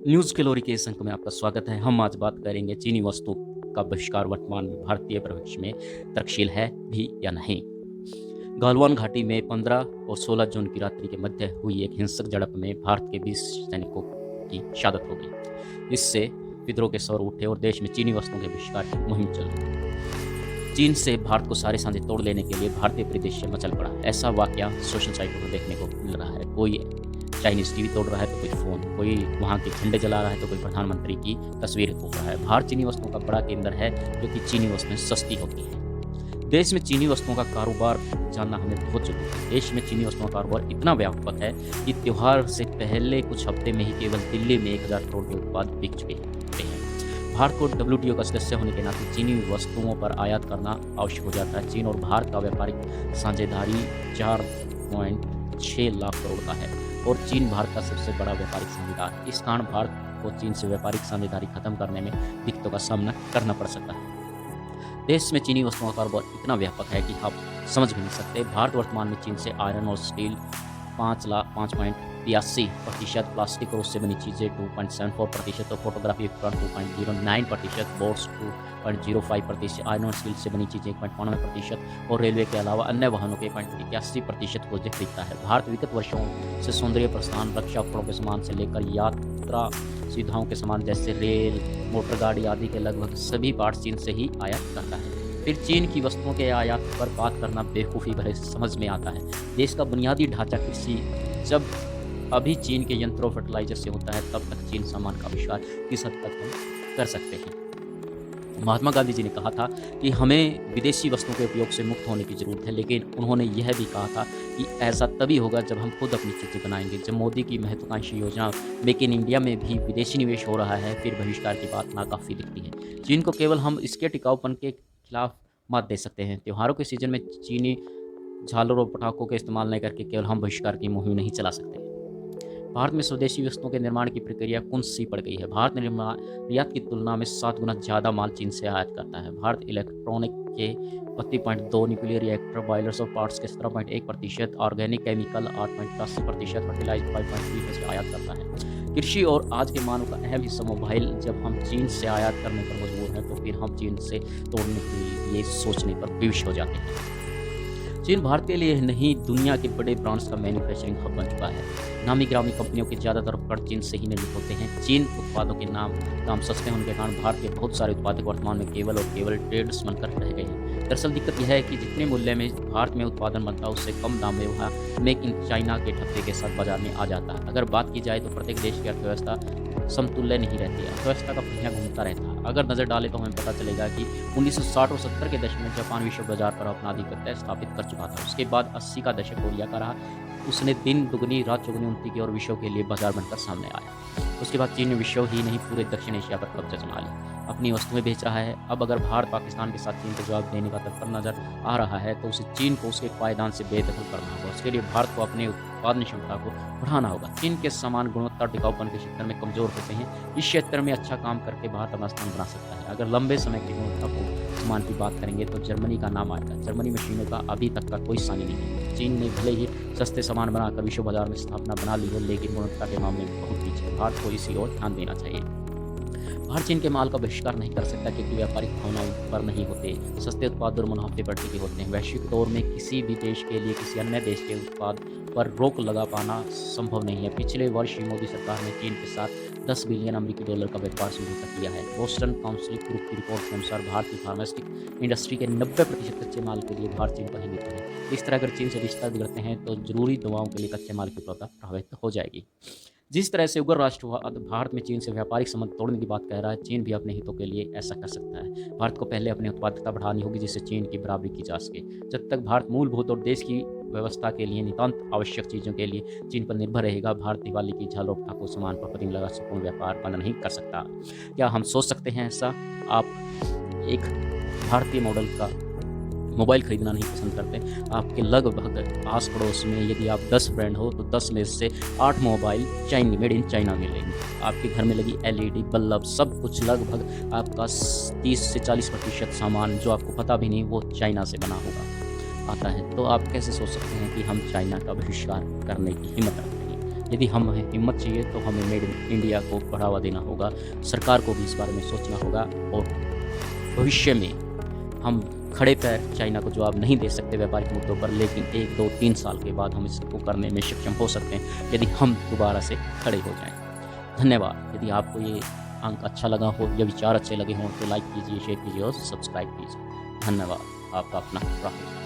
News calorie के इस अंक में आपका स्वागत है। हम आज बात करेंगे चीनी वस्तु का बहिष्कार वर्तमान में भारतीय परिप्रेक्ष्य में तर्कशील है भी या नहीं। गलवान घाटी में 15 और 16 जून की रात्रि के मध्य हुई एक हिंसक झड़प में भारत के 20 सैनिकों की शहादत हो गई। इससे विद्रोह के स्वर उठे और देश में चीनी वस्तुओं के बहिष्कार की मुहिम चली। चीन से भारत को सारे सांधे तोड़ लेने के लिए भारतीय परिदृश्य मचल पड़ा। ऐसा वाकया सोशल साइटों पर देखने को मिल रहा है। कोई चाइनीज टीवी तोड़ रहा है तो कोई फ़ोन, कोई वहाँ के झंडे जला रहा है तो कोई प्रधानमंत्री की तस्वीर तोड़ रहा है। भारत चीनी वस्तुओं का बड़ा केंद्र है क्योंकि चीनी वस्तुएं सस्ती होती हैं। देश में चीनी वस्तुओं का कारोबार जानना हमें बहुत जरूरी है। देश में चीनी वस्तुओं का कारोबार इतना व्यापक है कि त्यौहार से पहले कुछ हफ्ते में ही केवल दिल्ली में 1000 करोड़ के उत्पाद बिक चुके हैं। भारत को WTO का सदस्य होने के नाते चीनी वस्तुओं पर आयात करना आवश्यक हो जाता है। चीन और भारत का व्यापारिक साझेदारी 4.6 लाख करोड़ का है और चीन भारत का सबसे बड़ा व्यापारिक साझेदार है। इस कारण भारत को चीन से व्यापारिक साझेदारी खत्म करने में दिक्कतों का सामना करना पड़ सकता है। देश में चीनी वस्तुओं का कारोबार इतना व्यापक है कि आप समझ भी नहीं सकते। भारत वर्तमान में चीन से आयरन और स्टील 5.83%, प्लास्टिक और उससे बनी चीज़ें 2.74% और फोटोग्राफी उपकरण 2.09%, बोर्ड्स 2.05%, आयरन और स्टील से बनी चीज़ें 1.92% और रेलवे के अलावा अन्य वाहनों के 81% को खरीदता है। भारत विगत वर्षों से सौंदर्य प्रस्थान, रक्षा उपकरणों के सामान से लेकर यात्रा सुविधाओं के सामान जैसे रेल, मोटर गाड़ी आदि के लगभग सभी पार्ट्स चीन से ही आयात करता है। फिर चीन की वस्तुओं के आयात पर बात करना बेवकूफ़ी भरे समझ में आता है। देश का बुनियादी ढांचा कृषि जब अभी चीन के यंत्रों फर्टिलाइजर से होता है, तब तक चीन सामान का आविष्कार किस हद तक हम कर सकते हैं। महात्मा गांधी जी ने कहा था कि हमें विदेशी वस्तुओं के उपयोग से मुक्त होने की ज़रूरत है, लेकिन उन्होंने यह भी कहा था कि ऐसा तभी होगा जब हम खुद अपनी चीज़ें बनाएंगे। जब मोदी की महत्वाकांक्षी योजना मेक इन इंडिया में भी विदेशी निवेश हो रहा है, फिर बहिष्कार की बात नाकाफ़ी दिखती है। चीन को केवल हम इसके टिकाऊपन के खिलाफ मत दे सकते हैं। त्योहारों के सीजन में चीनी झालर और पटाखों का इस्तेमाल नहीं करके केवल हम बहिष्कार की मुहिम नहीं चला सकते। भारत में स्वदेशी वस्तुओं के निर्माण की प्रक्रिया कुंद सी पड़ गई है। भारत निर्यात की तुलना में 7 गुना ज़्यादा माल चीन से आयात करता है। भारत इलेक्ट्रॉनिक के 32.2, न्यूक्लियर रिएक्टर, बॉयलर्स और पार्ट्स के 17.1%, ऑर्गेनिक केमिकल 8.80%, फर्टिलाइजर 5.3% आयात करता है। कृषि और आज के मानव का अहम हिस्सा मोबाइल जब हम चीन से आयात करने पर मजबूर हैं, तो फिर हम चीन से तोड़ने के लिए सोचने पर विवश हो जाते हैं। चीन भारत के लिए नहीं, दुनिया के बड़े ब्रांड्स का मैन्युफैक्चरिंग हब बन चुका है। नामी गिरामी कंपनियों के ज़्यादातर उपकरण चीन से ही निर्मित होते हैं। चीन उत्पादों के दाम सस्ते होने के कारण भारत के बहुत सारे उत्पादक वर्तमान में केवल और केवल ट्रेड्स बनकर रह गए हैं। दरअसल दिक्कत यह है कि जितने मूल्य में भारत में उत्पादन बनता है, उससे कम दाम में वहाँ मेक इन चाइना के ठप्पे के साथ बाजार में आ जाता है। अगर बात की जाए तो प्रत्येक देश की अर्थव्यवस्था समतुल्य नहीं रहती है। अर्थव्यवस्था का पहिया घूमता रहता है। अगर नज़र डालें तो हमें पता चलेगा कि 1960 और 70 के दशक में जापान विश्व बाजार पर अपना आधिपत्य स्थापित कर चुका था। उसके बाद 80 का दशक कोरिया का रहा। उसने दिन दुगनी रात चौगुनी उन्नति की और विश्व के लिए बाजार बनकर सामने आया। उसके बाद चीन ने विश्व ही नहीं पूरे दक्षिण एशिया पर कब्जा जमा लिया, अपनी वस्तुएं बेच रहा है। अब अगर भारत पाकिस्तान के साथ चीन को जवाब देने का तत्पर नजर आ रहा है, तो उसे चीन को उसके पायदान से बेदखल करना होगा। उसके लिए भारत को अपने उत्पादन क्षमता को बढ़ाना होगा। चीन के समान गुणवत्ता टिकाऊपन के क्षेत्र में कमजोर होते हैं। इस क्षेत्र में अच्छा काम करके भारत अपना स्थान बना सकता है। अगर लंबे समय की गुणवत्ता को सामान की बात करेंगे तो जर्मनी का नाम आएगा। जर्मनी मशीनों का अभी तक का कोई सानी नहीं है। चीन ने भले ही सस्ते सामान बनाकर विश्व बाजार में स्थापना बना ली हो, लेकिन गुणवत्ता के मामले में बहुत पीछे। भारत को इसी ओर ध्यान देना चाहिए। भारत चीन के माल का बहिष्कार नहीं कर सकता क्योंकि व्यापारिक भावनाओं पर नहीं होते। सस्ते उत्पाद और मुनाफे बढ़ने के होते हैं। वैश्विक दौर में किसी भी देश के लिए किसी अन्य देश के उत्पाद पर रोक लगा पाना संभव नहीं है। पिछले वर्ष ही मोदी सरकार ने चीन के साथ 10 बिलियन अमेरिकी डॉलर का व्यापार समझौता किया है। बोस्टन काउंसिल ग्रुप की रिपोर्ट के अनुसार भारत की फार्मास्यूटिकल इंडस्ट्री के 90% कच्चे माल के लिए भारत चीन पर ही निर्भर है। इस तरह अगर चीन से रिश्ता बिगड़ते हैं तो जरूरी दवाओं के लिए कच्चे माल की उपलब्धता प्रभावित हो जाएगी। जिस तरह से उग्र राष्ट्रवाद भारत में चीन से व्यापारिक संबंध तोड़ने की बात कह रहा है, चीन भी अपने हितों के लिए ऐसा कर सकता है। भारत को पहले अपनी उत्पादकता बढ़ानी होगी जिससे चीन की बराबरी की जा सके। जब तक भारत मूलभूत और देश की व्यवस्था के लिए नितांत आवश्यक चीज़ों के लिए चीन पर निर्भर रहेगा, भारत दिवाली की झालर पटाखों सामान पर प्रतिबंध लगा संपूर्ण व्यापार बंद नहीं कर सकता। क्या हम सोच सकते हैं ऐसा? आप एक भारतीय मॉडल का मोबाइल खरीदना नहीं पसंद करते, आपके लगभग आस पड़ोस में यदि आप 10 ब्रांड हो तो 10 में से 8 मोबाइल मेड इन चाइना मिलेंगे। आपके घर में लगी LED बल्ब सब कुछ लगभग आपका 30 से 40% सामान जो आपको पता भी नहीं वो चाइना से बना होगा आता है। तो आप कैसे सोच सकते हैं कि हम चाइना का बहिष्कार करने की हिम्मत रखते हैं? यदि हमें हिम्मत चाहिए तो हमें मेड इन इंडिया को बढ़ावा देना होगा, सरकार को भी इस बारे में सोचना होगा और भविष्य में हम खड़े पैर चाइना को जवाब नहीं दे सकते व्यापारिक मुद्दों पर, लेकिन 1, 2, 3 साल के बाद हम इसको करने में सक्षम हो सकते हैं यदि हम दोबारा से खड़े हो जाएँ। धन्यवाद। यदि आपको ये अंक अच्छा लगा हो या विचार अच्छे लगे हों तो लाइक कीजिए, शेयर कीजिए और सब्सक्राइब कीजिए। धन्यवाद। आपका अपना राहुल।